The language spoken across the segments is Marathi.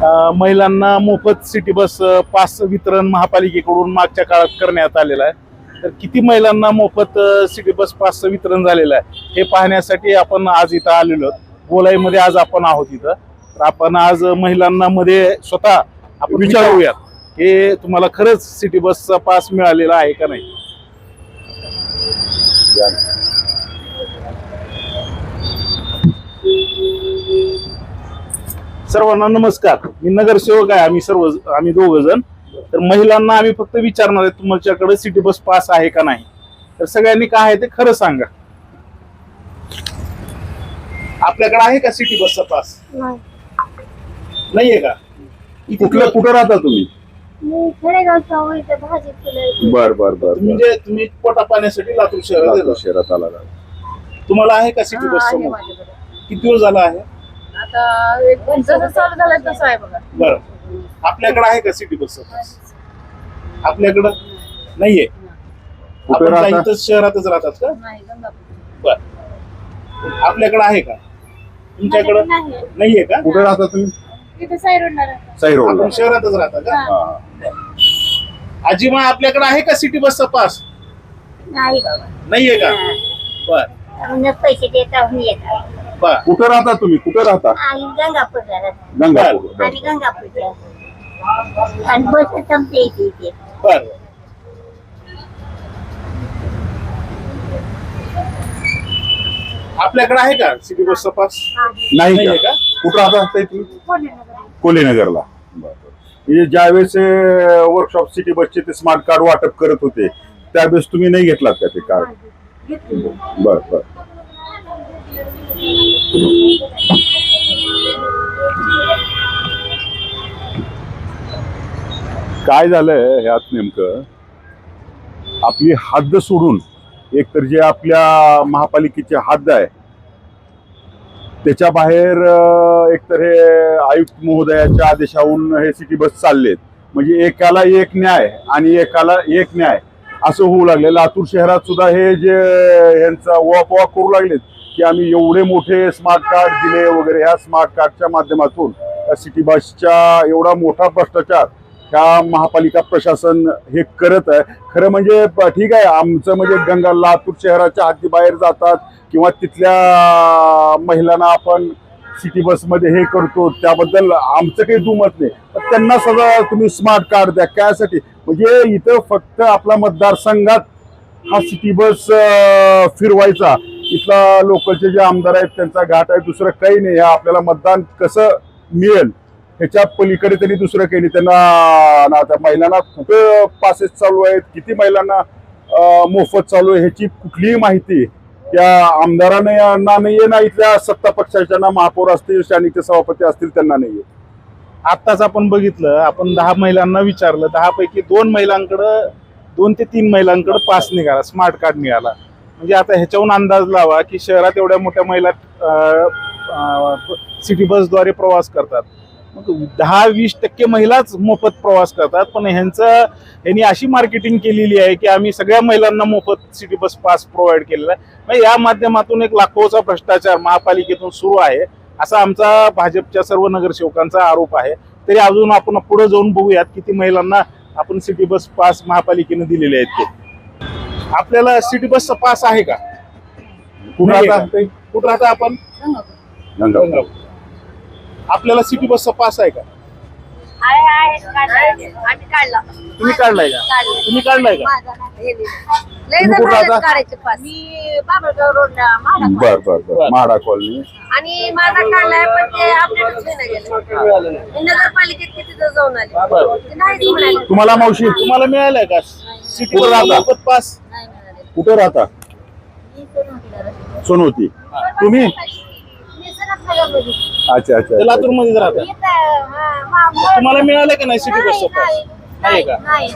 महिलांना मोफत सिटी बस पास वितरण महापालिकेकडून मागच्या काळात करण्यात आलेलं आहे। तर किती महिलांना मोफत सिटी बस पास वितरण झालेलं आहे हे पाहण्यासाठी आपण आज इथं आलेलो आहोत। गोलाईमध्ये आज आपण आहोत इथं। तर आपण आज महिलांना मध्ये स्वतः आपण विचारूयात की तुम्हाला खरंच सिटी बसचा पास मिळालेला आहे का नाही। सर्वांना नमस्कार, मी नगरसेवक आहे। आम्ही दोघ जण। तर महिलांना आम्ही फक्त विचारणार आहे तुमच्याकडे सिटी बस पास आहे का नाही। तर सगळ्यांनी काय आहे ते खरं सांगा। आपल्याकडे आहे का सिटी बसचा पास? नाहीये का? कुठं राहता तुम्ही? बर बर बर म्हणजे तुम्ही पोटा पाण्यासाठी लातूर शहरात आला तुम्हाला आहे का सिटी बस? किती दिवस झाला आहे? आता एक जसं चालू झालं तसं आहे बघा। बरं, आपल्याकडे आहे का सिटी बसचा पास? आपल्याकडं नाहीये। कुठे आपण राहता? इथं शहरातच राहतात का? नाही गंगापूर। बर, आपल्याकडे आहे का? तुमच्याकडं नाहीये का? कुठे राहता तुम्ही? इथे साईरोडला राहतात। साई रोडला. आपण शहरातच राहता का? हा. आजीमा, आपल्याकडे आहे का सिटी बसचा पास? नाही बाबा, नाहीये का? बर म्हणजे पैसे देता येतात। बर, कुठे राहता तुम्ही? कुठे राहता? आणि गंगापूरला राहतात। गंगापूर. आणि गंगापूरच्या आणि बस थांबते इथे। बर। आपल्याकडे आहे का सिटी बसचा पास? नाही नाहीये का? का? कुठं राहता तुम्ही? कोलेनगरला. म्हणजे ज्यावेळेस वर्कशॉप सिटी बसचे ते स्मार्ट कार्ड वाटप करत होते त्यावेळेस तुम्ही नाही घेतलात का ते कार्ड? बर बर. काय झालंय ह्यात नेमकं, आपली हद्द सोडून एकतर जे आपल्या महापालिकेची हद्द आहे त्याच्या बाहेर एकतर हे आयुक्त महोदयाच्या आदेशावरून हे सिटी बस चाललेत। म्हणजे एकाला एक न्याय आणि एकाला एक न्याय असं होऊ लागले। लातूर शहरात सुद्धा हे जे यांचा ओवापोवा करू लागलेत की आम्ही एवढे मोठे स्मार्ट कार्ड दिले वगैरे। ह्या स्मार्ट कार्डच्या माध्यमातून सिटी बसच्या एवढा मोठा भ्रष्टाचार ह्या महापालिका प्रशासन हे करत आहे। खरं म्हणजे ठीक आहे, आमचं म्हणजे लातूर शहराच्या हद्दीबाहेर जातात किंवा तिथल्या महिलांना आपण सिटी बसमध्ये हे करतो त्याबद्दल आमचं काही दुमत नाही, पण त्यांना सगळं तुम्ही स्मार्ट कार्ड द्या त्यासाठी। म्हणजे इथं फक्त आपला मतदारसंघात हा सिटी बस फिरवायचा, इथला लोकलचे जे आमदार आहेत त्यांचा घाट आहे, दुसरं काही नाही। आपल्याला मतदान कसं मिळेल ह्याच्या पलीकडे त्यांनी दुसरं काही नाही। त्यांना आता महिलांना कुठं पासेस चालू आहेत, किती महिलांना मोफत चालू आहे ह्याची कुठलीही माहिती त्या आमदारांना नाहीये, ना इथल्या सत्ता पक्षाच्या, ना महापौर असतील, स्थानिक सभापती असतील त्यांना नाहीये। आत्ताच आपण बघितलं, आपण 10 महिलांना विचारलं, 10 पैकी 2 महिलांकडं 2 ते 3 महिलांकडे पास निघाला, स्मार्ट कार्ड निघाला। म्हणजे आता ह्याच्यावरून अंदाज लावा की शहरात एवढ्या मोठ्या महिला सिटी बसद्वारे प्रवास करतात। मग 10-20% महिलाच मोफत प्रवास करतात, पण ह्यांनी अशी मार्केटिंग केलेली आहे की आम्ही सगळ्या महिलांना मोफत सिटी बस पास प्रोव्हाइड केलेला आहे। म्हणजे या माध्यमातून एक लाखोचा भ्रष्टाचार महापालिकेतून सुरू आहे असा आमचा भाजपच्या सर्व नगरसेवकांचा आरोप आहे। तरी अजून आपण पुढे जाऊन बघूयात किती महिलांना आपण सिटी बस पास महापालिकेने दिलेले आहेत ते। आपल्याला सिटी बसचा पास आहे का? कुठं राहता? कुठं राहता आपण? गंगापूर. आपल्याला सिटी बसचा पास आहे का? आम्ही काढला। तुम्ही काढलाय का? तुम्ही काढलाय का? काढायचे पास मी बाबळगाव रोडला बर बर बर. म्हाडा कॉलनी. आणि माझा काढलाय, पण ते अपडेटच नाही गेलं। मी नगरपालिकेत किती जाऊन आले, ते नाहीच म्हणाले। तुम्हाला मावशी तुम्हाला मिळालाय का सिटी कुठं राहता? मोफत पास? नाही मिळाले। कुठे राहता? मी सोनवतीला राहते। सोनवती. तुम्ही? मी सनतनगरमध्ये। अच्छा अच्छा. लातूर मध्ये राहता? इथं तुम्हाला मिळालं का नाही सिटी बसचा पास? नाही का? नाही।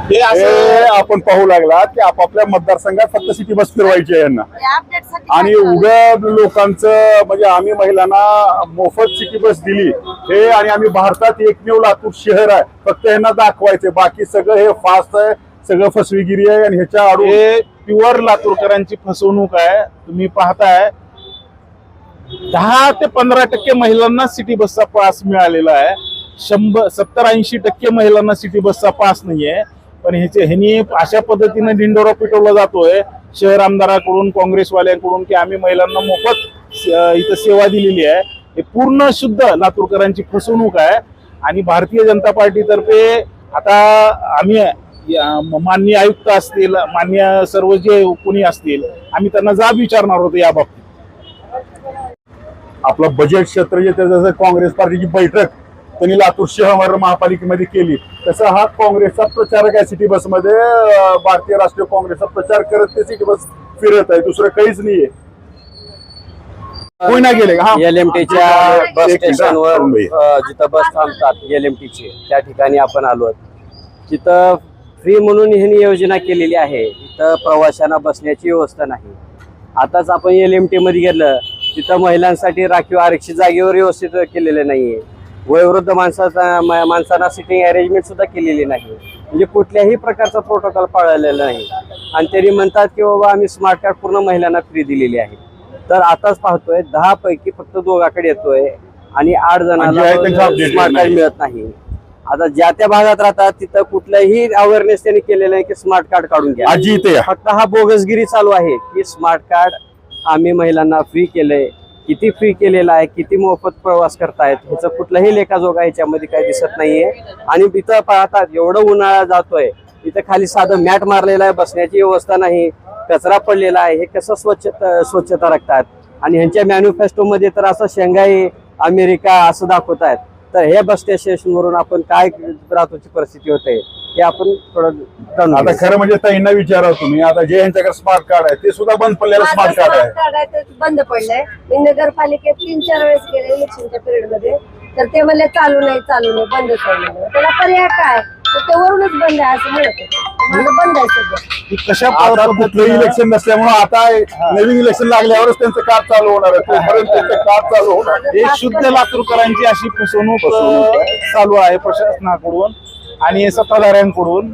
हे असं आपण पाहू लागला की आपापल्या मतदारसंघात फक्त सिटी बस फिरवायची आहे यांना, अपडेटसाठी आणि उघड लोकांचं म्हणजे आम्ही महिलांना मोफत सिटी बस दिली हे, आणि आम्ही भारतात एकमेव लातूर शहर आहे फक्त यांना दाखवायचे, बाकी सगळं हे फास्ट आहे, सगळं फसवेगिरी आहे। आणि ह्याच्या आडू हे प्युअर लातूरकरांची फसवणूक आहे। तुम्ही पाहताय 10 ते 15% महिलांना सिटी बसचा पास मिळालेला आहे. 70-80% महिलांना सिटी बसचा पास नाहीये. पण ह्यांनी अशा पद्धतीने ढिंडोरा पिटवला जातोय शहर आमदाराकडून, काँग्रेसवाल्यांकडून की आम्ही महिलांना मोफत इथं सेवा दिलेली आहे. हे पूर्ण शुद्ध लातूरकरांची फसवणूक आहे. आणि भारतीय जनता पार्टीतर्फे आता आम्ही माननीय आयुक्त असतील, मान्य सर्व जे कोणी असतील, आम्ही त्यांना जाब विचारणार होतो या बाबतीत. आपलं बजेट क्षेत्र जे जसं काँग्रेस पार्टीची बैठक त्यांनी लातूर शहर महापालिकेमध्ये केली, तसं हा काँग्रेसचा प्रचारक आहे सिटी बसमध्ये. भारतीय राष्ट्रीय काँग्रेसचा प्रचार करत ते सिटी बस फिरत आहे, दुसरं काहीच नाहीये. कोणी नाही गेले. हा, LMTच्या बस एक मिनिट, स्टेशनवर करून घे. जिथं बस थांबतात LMTचे, त्या ठिकाणी आपण आलो. तिथं फ्री म्हणून ह्यांनी योजना केलेली आहे. इथं प्रवाशांना बसण्याची व्यवस्था नाही. आताच आपण LMT मध्ये गेलं, तिथं महिलांसाठी राखीव आरक्षित जागेवर व्यवस्थित केलेले नाहीये. वयोवृद्ध माणसांना सिटिंग अरेंजमेंट सुद्धा केलेली नाही. म्हणजे कुठल्याही प्रकारचा प्रोटोकॉल पाळलेला नाही. आणि त्यांनी म्हणतात की बाबा आम्ही स्मार्ट कार्ड पूर्ण महिलांना फ्री दिलेली आहे. तर आताच पाहतोय 10 पैकी फक्त 2 येतोय आणि 8 जणांना स्मार्ट कार्ड मिळत नाही. आता ज्या त्या भागात राहतात तिथं कुठलाही अवेअरनेस त्यांनी केलेलं आहे की स्मार्ट कार्ड काढून घ्या. आजी इथे या. फक्त हा बोगसगिरी चालू आहे की स्मार्ट कार्ड आम्ही महिलांना फ्री केलंय. किती फ्री केलेला आहे, किती मोफत प्रवास करतायत, ह्याचं कुठलंही लेखाजोखा ह्याच्यामध्ये काही दिसत नाहीये. आणि इथं पाहतात एवढं उन्हाळा जातोय, इथं खाली साधं मॅट मारलेलं आहे, बसण्याची व्यवस्था नाही, कचरा पडलेला आहे. हे कसं स्वच्छता राखतात. आणि ह्यांच्या मॅन्युफेस्टो मध्ये तर असं शंघाई, अमेरिका असं दाखवतायत. तर हे बस स्टेशनवरून आपण काय राहतोची परिस्थिती होते हे आपण थोडं जाणून आता घेऊ. खरं म्हणजे ताईंना विचारा तुम्ही, आता जे यांच्याकडे स्मार्ट कार्ड आहे ते सुद्धा बंद पडलेलं स्मार्ट कार्ड आहे. कार्ड आहे ते बंद पडलंय. मी नगरपालिकेत 3-4 वेळेस गेले इलेक्शनच्या पिरियड मध्ये, तर ते म्हणले चालू नाही बंद ठेवलेलं. त्याला पर्याय काय, तर ते वरूनच बंद आहे असं म्हणत होते. माझं बंद आहे सध्या. की कशा आता कुठलंही पद्धतीनं इलेक्शन नसल्यामुळे आता नवीन इलेक्शन लागल्यावरच त्यांचं कार्ड चालू होणार आहे. तोपर्यंत त्यांचं कार्ड चालू होणार. हे शुद्ध लातूरकरांची अशी फसवणूक चालू आहे प्रशासनाकडून आणि सत्ताधाऱ्यांकडून.